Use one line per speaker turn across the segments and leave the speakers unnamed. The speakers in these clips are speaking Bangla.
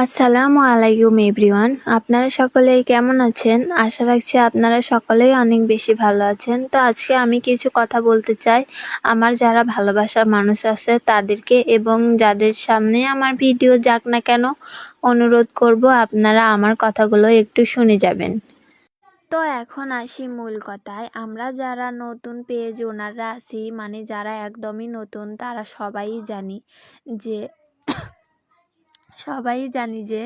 আসসালামু আলাইকুম এভরিওয়ান। আপনারা সকলেই কেমন আছেন? আশা রাখছি আপনারা সকলেই অনেক বেশি ভালো আছেন। তো আজকে আমি কিছু কথা বলতে চাই আমার যারা ভালোবাসার মানুষ আছে তাদেরকে, এবং যাদের সামনে আমার ভিডিও যাক না কেন অনুরোধ করব আপনারা আমার কথাগুলো একটু শুনে যাবেন। তো এখন আসি মূল কথায়। আমরা যারা নতুন পেজ ওনাররা আছি, মানে যারা একদমই নতুন, তারা সবাই জানি যে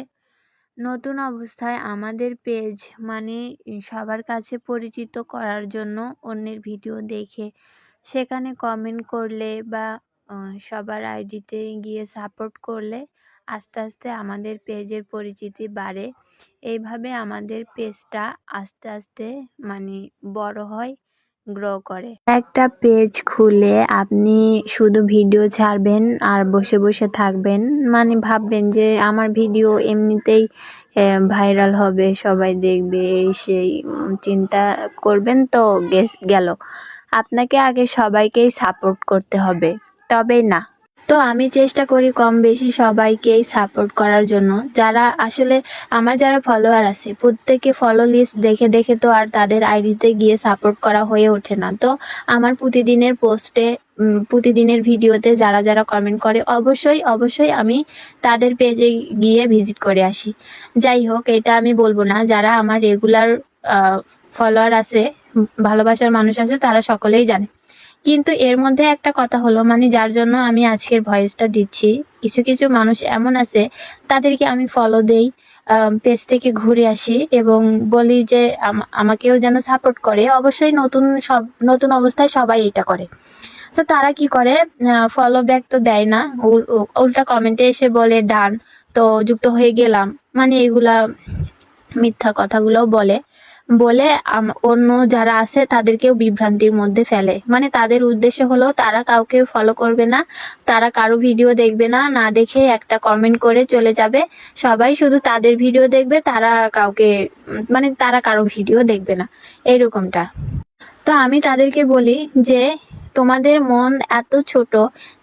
নতুন অবস্থায় আমাদের পেজ মানে সবার কাছে পরিচিত করার জন্য অন্যের ভিডিও দেখে সেখানে কমেন্ট করলে বা সবার আইডিতে গিয়ে সাপোর্ট করলে আস্তে আস্তে আমাদের পেজের পরিচিতি বাড়ে। এইভাবে আমাদের পেজটা আস্তে আস্তে মানে বড় হয়, গ্রো করে। একটা পেজ খুলে আপনি শুধু ভিডিও ছাড়বেন আর বসে বসে থাকবেন, মানে ভাববেন যে আমার ভিডিও এমনিতেই ভাইরাল হবে, সবাই দেখবে, এই সেই চিন্তা করবেন তো গেল। আপনাকে আগে সবাইকেই সাপোর্ট করতে হবে, তবেই না। তো আমি চেষ্টা করি কম বেশি সবাইকেই সাপোর্ট করার জন্য। যারা আসলে আমার যারা ফলোয়ার আছে প্রত্যেকে ফলো লিস্ট দেখে দেখে তো আর তাদের আইডিতে গিয়ে সাপোর্ট করা হয়ে ওঠে না। তো আমার প্রতিদিনের পোস্টে প্রতিদিনের ভিডিওতে যারা যারা কমেন্ট করে অবশ্যই আমি তাদের পেজে গিয়ে ভিজিট করে আসি। যাই হোক, এটা আমি বলবো না, যারা আমার রেগুলার ফলোয়ার আছে, ভালোবাসার মানুষ আছে, তারা সকলেই জানে। কিন্তু এর মধ্যে একটা কথা হলো, মানে যার জন্য আমি আজকের ভয়েসটা দিচ্ছি, কিছু কিছু মানুষ এমন আছে তাদেরকে আমি ফলো দেই, পেজ থেকে ঘুরে আসি এবং বলি যে আমাকেও যেন সাপোর্ট করে। অবশ্যই নতুন অবস্থায় সবাই এটা করে। তো তারা কি করে, ফলো ব্যাক তো দেয় না, উল্টা কমেন্টে এসে বলে ডান, তো যুক্ত হয়ে গেলাম, মানে এগুলা মিথ্যা কথাগুলো বলে অন্য যারা আছে তাদেরকেও বিভ্রান্তির মধ্যে ফেলে। মানে তাদের উদ্দেশ্য হলো তারা কাউকে ফলো করবে না, তারা কারো ভিডিও দেখবে না, না দেখে একটা কমেন্ট করে চলে যাবে। সবাই শুধু তাদের ভিডিও দেখবে, তারা মানে তারা কারো ভিডিও দেখবে না, এইরকমটা। তো আমি তাদেরকে বলি যে তোমাদের মন এত ছোট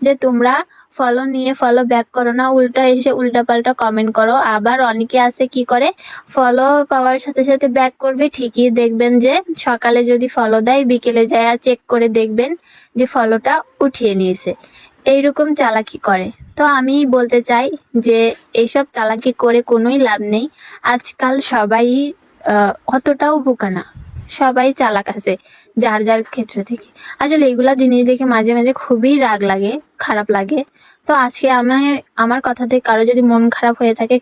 যে তোমরা ফলো নিয়ে ফলো ব্যাক করো না, উল্টা এসে উল্টাপাল্টা কমেন্ট করো। আবার অনেকে আছে কি করে, ফলো পাওয়ার সাথে সাথে ব্যাক করবে, ঠিকই দেখবেন যে সকালে যদি ফলো দেয় বিকেলে যায় চেক করে দেখবেন যে ফলোটা উঠিয়ে নিয়েছে। এইরকম চালাকি করে। তো আমি বলতে চাই যে এইসব চালাকি করে কোনোই লাভ নেই। আজকাল সবাই অতটাও বোকা না, সবাই চালাক আছে যার যার ক্ষেত্র থেকে। আসলে এগুলা জিনিস দেখে মাঝে মাঝে খুবই রাগ লাগে, খারাপ লাগে। তো আজকে আমার কথাতে কারো যদি মন খারাপ হয়ে থাকে